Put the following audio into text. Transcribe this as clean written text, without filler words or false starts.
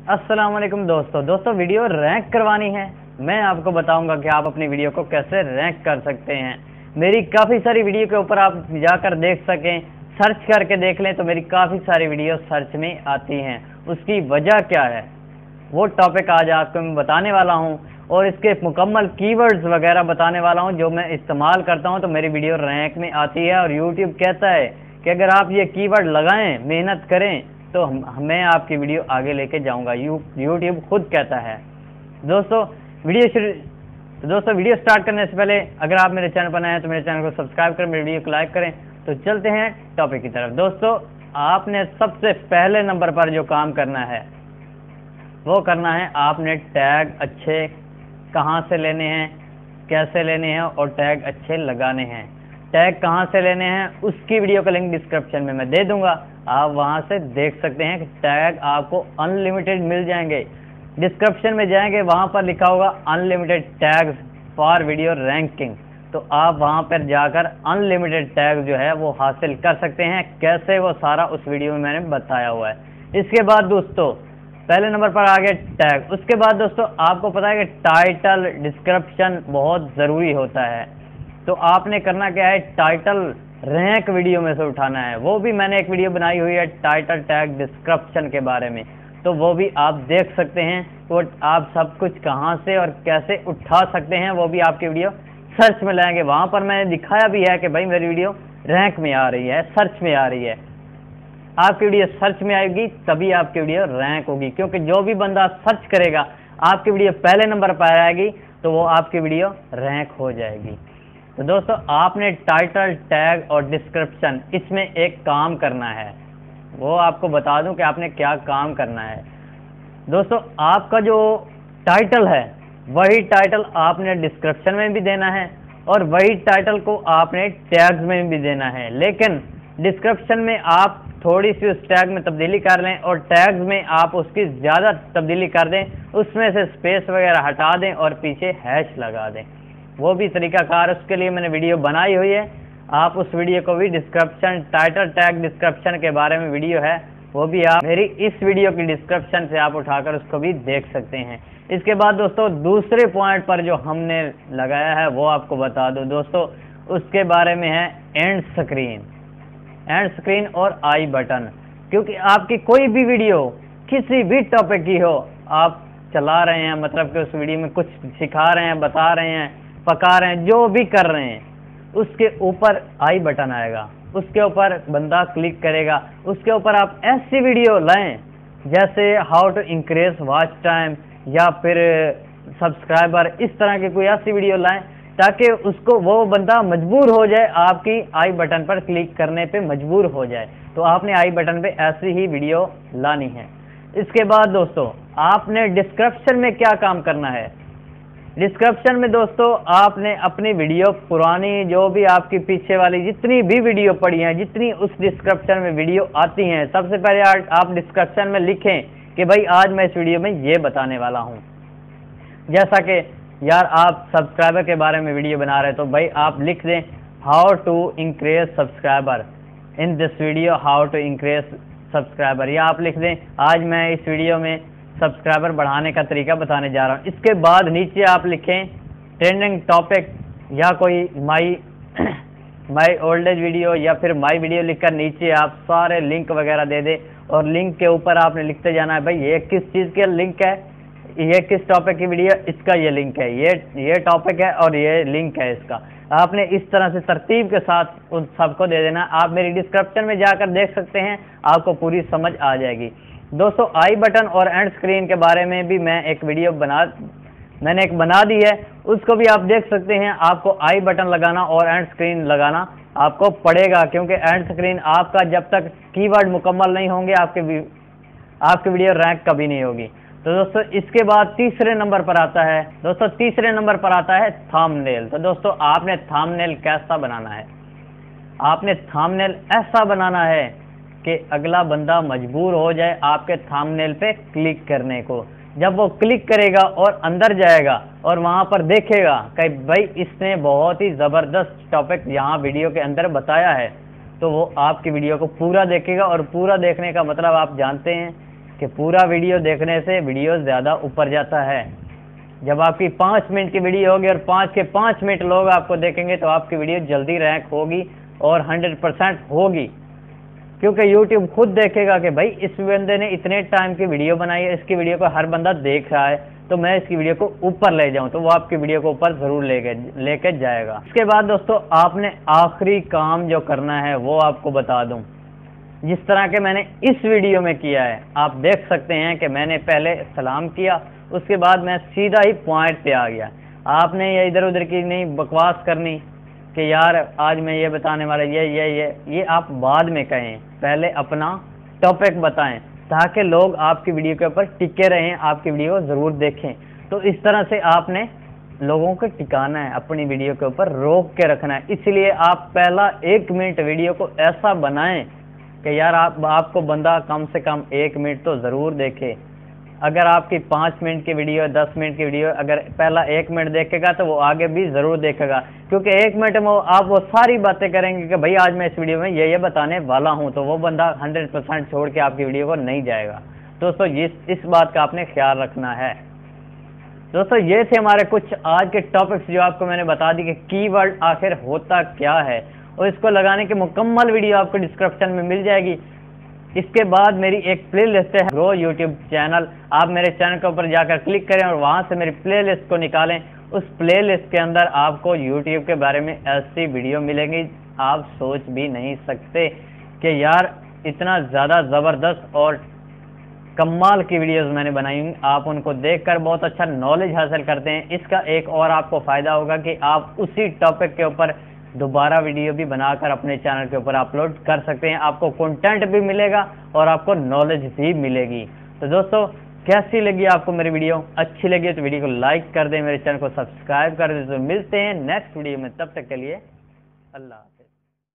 अस्सलाम वालेकुम दोस्तों वीडियो रैंक करवानी है। मैं आपको बताऊंगा कि आप अपनी वीडियो को कैसे रैंक कर सकते हैं। मेरी काफ़ी सारी वीडियो के ऊपर आप जाकर देख सकें, सर्च करके देख लें तो मेरी काफ़ी सारी वीडियो सर्च में आती हैं। उसकी वजह क्या है वो टॉपिक आज आपको मैं बताने वाला हूं और इसके मुकम्मल कीवर्ड्स वगैरह बताने वाला हूं जो मैं इस्तेमाल करता हूं तो मेरी वीडियो रैंक में आती है। और यूट्यूब कहता है कि अगर आप ये कीवर्ड लगाएं, मेहनत करें तो मैं आपकी वीडियो आगे लेके जाऊंगा। यूट्यूब खुद कहता है। दोस्तों वीडियो स्टार्ट करने से पहले अगर आप मेरे चैनल पर नए हैं तो मेरे चैनल को सब्सक्राइब करें, मेरे वीडियो को लाइक करें। तो चलते हैं टॉपिक की तरफ। दोस्तों आपने सबसे पहले नंबर पर जो काम करना है वो करना है, आपने टैग अच्छे कहाँ से लेने हैं, कैसे लेने हैं और टैग अच्छे लगाने हैं। टैग कहाँ से लेने हैं उसकी वीडियो का लिंक डिस्क्रिप्शन में मैं दे दूंगा, आप वहां से देख सकते हैं कि टैग आपको अनलिमिटेड मिल जाएंगे। डिस्क्रिप्शन में जाएंगे, वहां पर लिखा होगा unlimited tags for video ranking, तो आप वहां पर जाकर अनलिमिटेड टैग जो है वो हासिल कर सकते हैं। कैसे, वो सारा उस वीडियो में मैंने बताया हुआ है। इसके बाद दोस्तों पहले नंबर पर आ गए टैग। उसके बाद दोस्तों आपको पता है कि टाइटल डिस्क्रिप्शन बहुत ज़रूरी होता है। तो आपने करना क्या है, टाइटल रैंक वीडियो में से उठाना है। वो भी मैंने एक वीडियो बनाई हुई है टाइटल टैग डिस्क्रिप्शन के बारे में, तो वो भी आप देख सकते हैं। वो आप सब कुछ कहाँ से और कैसे उठा सकते हैं वो भी आपकी वीडियो सर्च में लाएंगे। वहाँ पर मैंने दिखाया भी है कि भाई मेरी वीडियो रैंक में आ रही है, सर्च में आ रही है। आपकी वीडियो सर्च में आएगी तभी आपकी वीडियो रैंक होगी, क्योंकि जो भी बंदा सर्च करेगा आपकी वीडियो पहले नंबर पर आएगी तो वो आपकी वीडियो रैंक हो जाएगी। तो दोस्तों आपने टाइटल टैग और डिस्क्रिप्शन इसमें एक काम करना है, वो आपको बता दूं कि आपने क्या काम करना है। दोस्तों आपका जो टाइटल है वही टाइटल आपने डिस्क्रिप्शन में भी देना है और वही टाइटल को आपने टैग्स में भी देना है। लेकिन डिस्क्रिप्शन में आप थोड़ी सी उस टैग में तब्दीली कर लें और टैग्स में आप उसकी ज़्यादा तब्दीली कर दें, उसमें से स्पेस वगैरह हटा दें और पीछे हैश लगा दें। वो भी तरीकाकार उसके लिए मैंने वीडियो बनाई हुई है, आप उस वीडियो को भी डिस्क्रिप्शन टाइटल टैग डिस्क्रिप्शन के बारे में वीडियो है, वो भी आप मेरी इस वीडियो की डिस्क्रिप्शन से आप उठाकर उसको भी देख सकते हैं। इसके बाद दोस्तों दूसरे पॉइंट पर जो हमने लगाया है वो आपको बता दो दोस्तों, उसके बारे में है एंड स्क्रीन और आई बटन। क्योंकि आपकी कोई भी वीडियो किसी भी टॉपिक की हो, आप चला रहे हैं, मतलब कि उस वीडियो में कुछ सिखा रहे हैं, बता रहे हैं, पका रहे हैं, जो भी कर रहे हैं, उसके ऊपर आई बटन आएगा, उसके ऊपर बंदा क्लिक करेगा। उसके ऊपर आप ऐसी वीडियो लाएं जैसे how to increase watch time या फिर सब्सक्राइबर, इस तरह की कोई ऐसी वीडियो लाएं ताकि उसको वो बंदा मजबूर हो जाए, आपकी आई बटन पर क्लिक करने पे मजबूर हो जाए। तो आपने आई बटन पे ऐसी ही वीडियो लानी है। इसके बाद दोस्तों आपने डिस्क्रिप्शन में क्या काम करना है। डिस्क्रिप्शन में दोस्तों आपने अपनी वीडियो पुरानी, जो भी आपकी पीछे वाली जितनी भी वीडियो पड़ी हैं, जितनी उस डिस्क्रिप्शन में वीडियो आती हैं, सबसे पहले आप डिस्क्रिप्शन में लिखें कि भाई आज मैं इस वीडियो में ये बताने वाला हूँ। जैसा कि यार आप सब्सक्राइबर के बारे में वीडियो बना रहे हैं तो भाई आप लिख दें how to increase subscriber in this video, how to increase subscriber, या आप लिख दें आज मैं इस वीडियो में सब्सक्राइबर बढ़ाने का तरीका बताने जा रहा हूँ। इसके बाद नीचे आप लिखें ट्रेंडिंग टॉपिक या कोई माई ओल्ड एज वीडियो या फिर माई वीडियो लिखकर नीचे आप सारे लिंक वगैरह दे दें और लिंक के ऊपर आपने लिखते जाना है भाई ये किस चीज़ के लिंक है, ये किस टॉपिक की वीडियो, इसका ये लिंक है, ये टॉपिक है और ये लिंक है इसका। आपने इस तरह से तरतीब के साथ उन सबको दे देना। आप मेरी डिस्क्रिप्शन में जाकर देख सकते हैं, आपको पूरी समझ आ जाएगी। दोस्तों आई बटन और एंड स्क्रीन के बारे में भी मैं एक वीडियो मैंने बना दी है, उसको भी आप देख सकते हैं। आपको आई बटन लगाना और एंड स्क्रीन लगाना आपको पड़ेगा, क्योंकि एंड स्क्रीन आपका जब तक कीवर्ड मुकम्मल नहीं होंगे आपकी वीडियो रैंक कभी नहीं होगी। तो दोस्तों इसके बाद तीसरे नंबर पर आता है थंबनेल। तो दोस्तों आपने थंबनेल कैसा बनाना है, आपने थंबनेल ऐसा बनाना है कि अगला बंदा मजबूर हो जाए आपके थंबनेल पे क्लिक करने को। जब वो क्लिक करेगा और अंदर जाएगा और वहां पर देखेगा कि भाई इसने बहुत ही ज़बरदस्त टॉपिक यहाँ वीडियो के अंदर बताया है, तो वो आपकी वीडियो को पूरा देखेगा। और पूरा देखने का मतलब आप जानते हैं कि पूरा वीडियो देखने से वीडियो ज़्यादा ऊपर जाता है। जब आपकी 5 मिनट की वीडियो होगी और 5 के 5 मिनट लोग आपको देखेंगे तो आपकी वीडियो जल्दी रैंक होगी और 100% होगी, क्योंकि यूट्यूब खुद देखेगा कि भाई इस बंदे ने इतने टाइम की वीडियो बनाई है, इसकी वीडियो को हर बंदा देख रहा है, तो मैं इसकी वीडियो को ऊपर ले जाऊं, तो वो आपकी वीडियो को ऊपर ज़रूर लेके जाएगा। इसके बाद दोस्तों आपने आखिरी काम जो करना है वो आपको बता दूं, जिस तरह के मैंने इस वीडियो में किया है। आप देख सकते हैं कि मैंने पहले सलाम किया, उसके बाद मैं सीधा ही पॉइंट पे आ गया। आपने ये इधर उधर की नहीं बकवास करनी कि यार आज मैं ये बताने वाला ये आप बाद में कहें, पहले अपना टॉपिक बताएं ताकि लोग आपकी वीडियो के ऊपर टिके रहें, आपकी वीडियो को ज़रूर देखें। तो इस तरह से आपने लोगों को टिकाना है, अपनी वीडियो के ऊपर रोक के रखना है। इसलिए आप पहला 1 मिनट वीडियो को ऐसा बनाएं कि यार आपको बंदा कम से कम 1 मिनट तो ज़रूर देखे। अगर आपकी 5 मिनट की वीडियो, 10 मिनट की वीडियो, अगर पहला 1 मिनट देखेगा तो वो आगे भी ज़रूर देखेगा, क्योंकि 1 मिनट में आप वो सारी बातें करेंगे कि भाई आज मैं इस वीडियो में ये बताने वाला हूँ, तो वो बंदा 100% छोड़ के आपकी वीडियो को नहीं जाएगा। दोस्तों इस बात का आपने ख्याल रखना है। दोस्तों ये थे हमारे कुछ आज के टॉपिक्स जो आपको मैंने बता दी कि कीवर्ड आखिर होता क्या है, और इसको लगाने की मुकम्मल वीडियो आपको डिस्क्रिप्शन में मिल जाएगी। इसके बाद मेरी एक प्लेलिस्ट है ग्रो यूट्यूब चैनल, आप मेरे चैनल के ऊपर जाकर क्लिक करें और वहां से मेरी प्लेलिस्ट को निकालें। उस प्लेलिस्ट के अंदर आपको यूट्यूब के बारे में ऐसी वीडियो मिलेंगी आप सोच भी नहीं सकते कि यार इतना ज़्यादा ज़बरदस्त और कमाल की वीडियोस मैंने बनाई हूँ। आप उनको देखकर बहुत अच्छा नॉलेज हासिल करते हैं। इसका एक और आपको फ़ायदा होगा कि आप उसी टॉपिक के ऊपर दोबारा वीडियो भी बनाकर अपने चैनल के ऊपर अपलोड कर सकते हैं। आपको कंटेंट भी मिलेगा और आपको नॉलेज भी मिलेगी। तो दोस्तों कैसी लगी आपको मेरी वीडियो? अच्छी लगी तो वीडियो को लाइक कर दें, मेरे चैनल को सब्सक्राइब कर दें। तो मिलते हैं नेक्स्ट वीडियो में, तब तक के लिए अल्लाह।